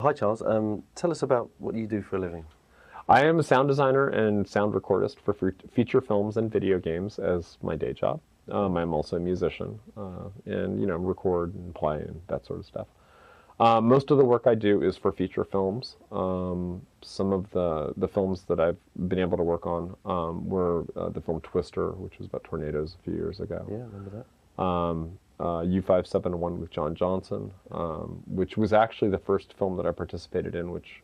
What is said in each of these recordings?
Hi Charles, tell us about what you do for a living. I am a sound designer and sound recordist for feature films and video games as my day job. I'm also a musician, and record and play and that sort of stuff. Most of the work I do is for feature films. Some of the films that I've been able to work on were the film Twister, which was about tornadoes a few years ago. Yeah, I remember that. U571 with John Johnson, which was actually the first film that I participated in, which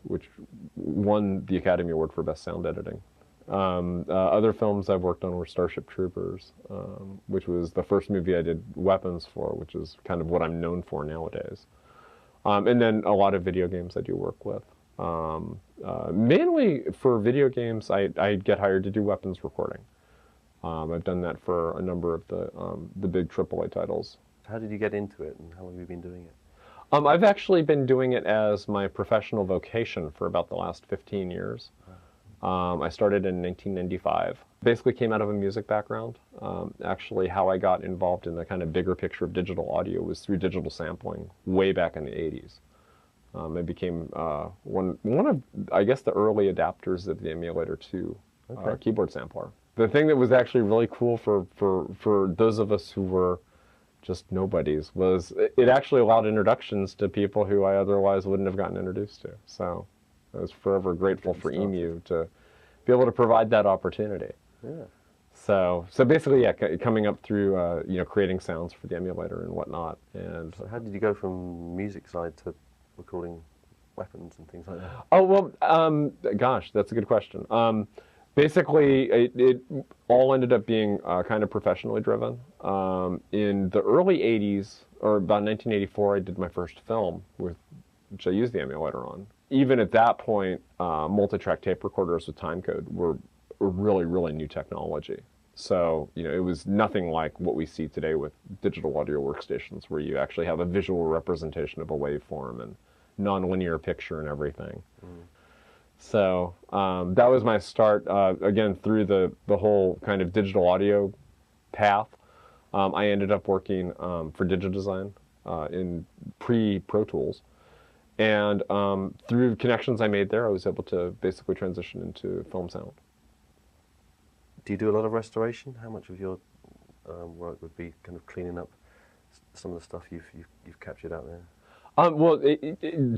won the Academy Award for Best Sound Editing. Other films I've worked on were Starship Troopers, which was the first movie I did weapons for, which is kind of what I'm known for nowadays. And then a lot of video games I do work with. Mainly for video games, I get hired to do weapons recording. I've done that for a number of the big AAA titles. How did you get into it, and how long have you been doing it? I've actually been doing it as my professional vocation for about the last 15 years. I started in 1995. Basically came out of a music background. Actually, how I got involved in the kind of bigger picture of digital audio was through digital sampling way back in the 80s. I became one of, I guess, the early adapters of the emulator to keyboard sampler. The thing that was actually really cool for those of us who were just nobodies was it actually allowed introductions to people who I otherwise wouldn't have gotten introduced to. So I was forever grateful for EMU to be able to provide that opportunity. Yeah. So basically, yeah, coming up through creating sounds for the emulator and whatnot. And So how did you go from music side to recording weapons and things like that? oh well, gosh, that's a good question. Basically, it all ended up being kind of professionally driven. In the early 80s, or about 1984, I did my first film, which I used the emulator on. Even at that point, multi-track tape recorders with timecode were a really, really new technology. So, it was nothing like what we see today with digital audio workstations, where you actually have a visual representation of a waveform and nonlinear picture and everything. Mm. So that was my start, again, through the whole kind of digital audio path. I ended up working for Digidesign in pre-Pro Tools. And through connections I made there, I was able to basically transition into film sound. Do you do a lot of restoration? How much of your work would be kind of cleaning up some of the stuff you've captured out there? Well,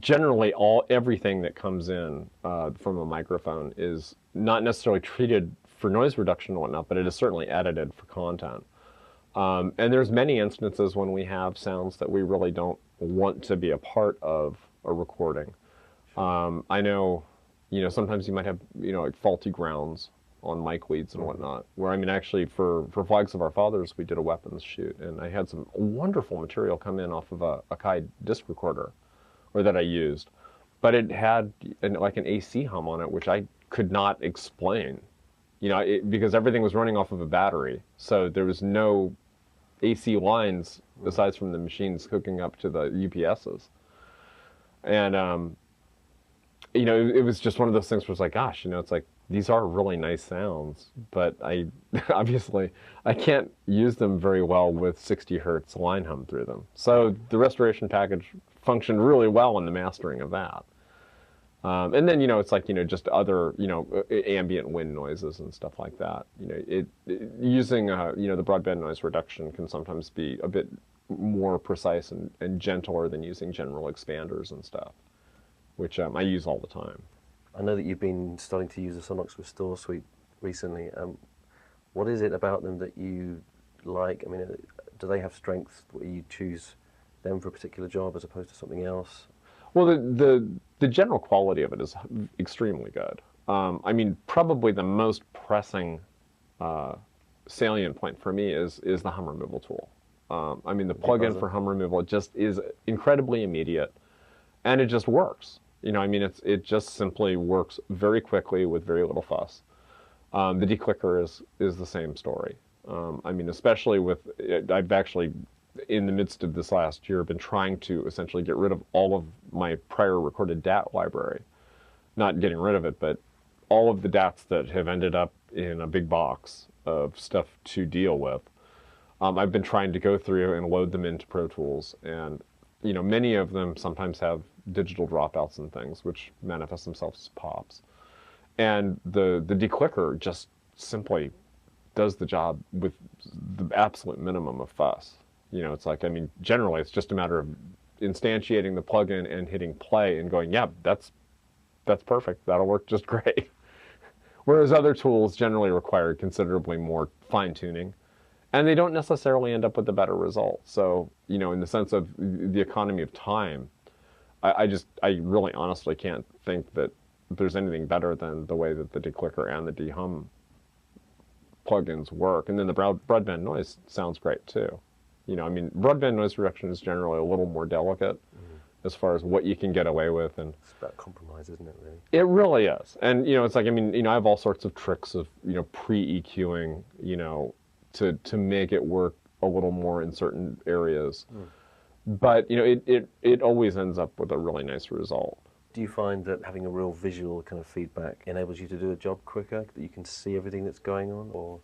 generally, everything that comes in from a microphone is not necessarily treated for noise reduction and whatnot, but it is certainly edited for content. And there's many instances when we have sounds that we really don't want to be a part of a recording. I know, sometimes you might have, like faulty grounds on mic leads and whatnot, where, actually for Flags of Our Fathers, we did a weapons shoot, and I had some wonderful material come in off of a Kai disc recorder, or that I used, but it had like an AC hum on it, which I could not explain, because everything was running off of a battery, so there was no AC lines aside from the machines hooking up to the UPSs, and it was just one of those things where it's like, gosh, it's like, these are really nice sounds, but I obviously I can't use them very well with 60 hertz line hum through them. So the restoration package functioned really well in the mastering of that. And then it's like just other ambient wind noises and stuff like that. Using the broadband noise reduction can sometimes be a bit more precise and gentler than using general expanders and stuff, which I use all the time. I know that you've been starting to use the Sonnox Restore Suite recently. What is it about them that you like? Do they have strengths where you choose them for a particular job as opposed to something else? Well, the general quality of it is extremely good. Probably the most pressing salient point for me is the hum removal tool. The plug-in for hum removal just is incredibly immediate, and it just works. It just simply works very quickly with very little fuss. The declicker is the same story. Especially with, I've actually, in the midst of this last year, been trying to essentially get rid of all of my prior recorded DAT library. Not getting rid of it, but all of the DATs that have ended up in a big box of stuff to deal with. I've been trying to go through and load them into Pro Tools and many of them sometimes have digital dropouts and things, which manifest themselves as pops. And the declicker just simply does the job with the absolute minimum of fuss. It's like, I mean, generally it's just a matter of instantiating the plugin and hitting play and going, yeah, that's perfect. That'll work just great. Whereas other tools generally require considerably more fine tuning, and they don't necessarily end up with a better result. So, in the sense of the economy of time, I really honestly can't think that there's anything better than the way that the declicker and the dehum plugins work. And then the broadband noise sounds great too. I mean, broadband noise reduction is generally a little more delicate as far as what you can get away with, and It's about compromise, isn't it, really? it really is. And it's like, I mean, I have all sorts of tricks of pre-EQing, to make it work a little more in certain areas. But it always ends up with a really nice result. Do you find that having a real visual kind of feedback enables you to do a job quicker, that you can see everything that's going on, or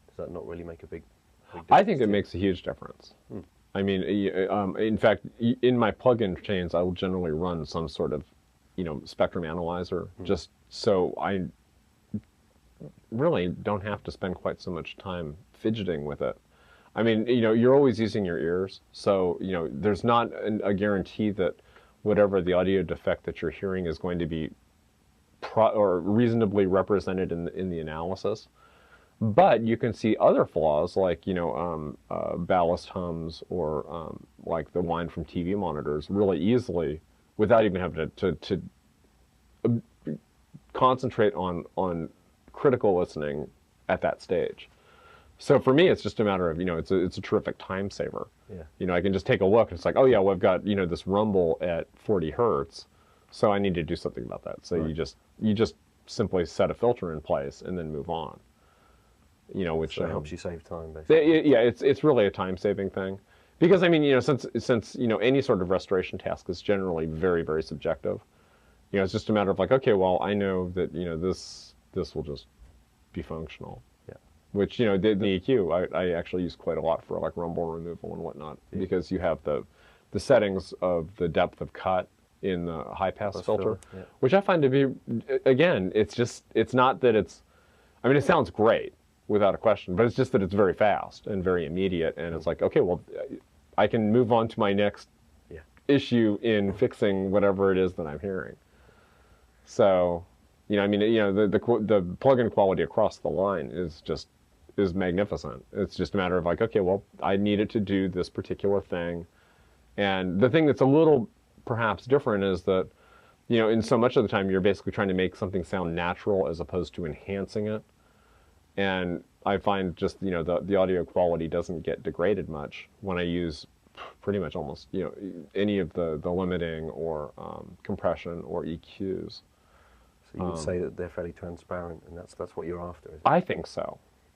does that not really make a big difference? I think it makes a huge difference. I mean, in fact, in my plugin chains, I will generally run some sort of, spectrum analyzer, just so I really don't have to spend quite so much time fidgeting with it. I mean, you're always using your ears, so, there's not a guarantee that whatever the audio defect that you're hearing is going to be or reasonably represented in the analysis. But you can see other flaws like, ballast hums or like the whine from TV monitors really easily without even having to concentrate on critical listening at that stage. So for me, it's just a matter of, it's a terrific time saver. Yeah. I can just take a look and it's like, oh yeah, well, I've got, this rumble at 40 hertz, so I need to do something about that. So right. you just simply set a filter in place and then move on. Which so it helps you save time, basically. It's really a time-saving thing, because I mean, since any sort of restoration task is generally very, very subjective. It's just a matter of like, okay, well, I know that this will just be functional. Yeah. Which the EQ I actually use quite a lot for like rumble removal and whatnot, because you have the settings of the depth of cut in the high-pass filter, which I find to be, again, it's not that I mean, it sounds great, without a question, but it's just that it's very fast and very immediate, and it's like, okay, well, I can move on to my next issue in fixing whatever it is that I'm hearing. So, I mean, the plugin quality across the line is magnificent. It's just a matter of like, okay, well, I need it to do this particular thing, and the thing that's a little perhaps different is that, in so much of the time you're basically trying to make something sound natural as opposed to enhancing it. And I find just, the audio quality doesn't get degraded much when I use pretty much almost, any of the limiting or compression or EQs. So you would say that they're fairly transparent, and that's what you're after, isn't it? I think so.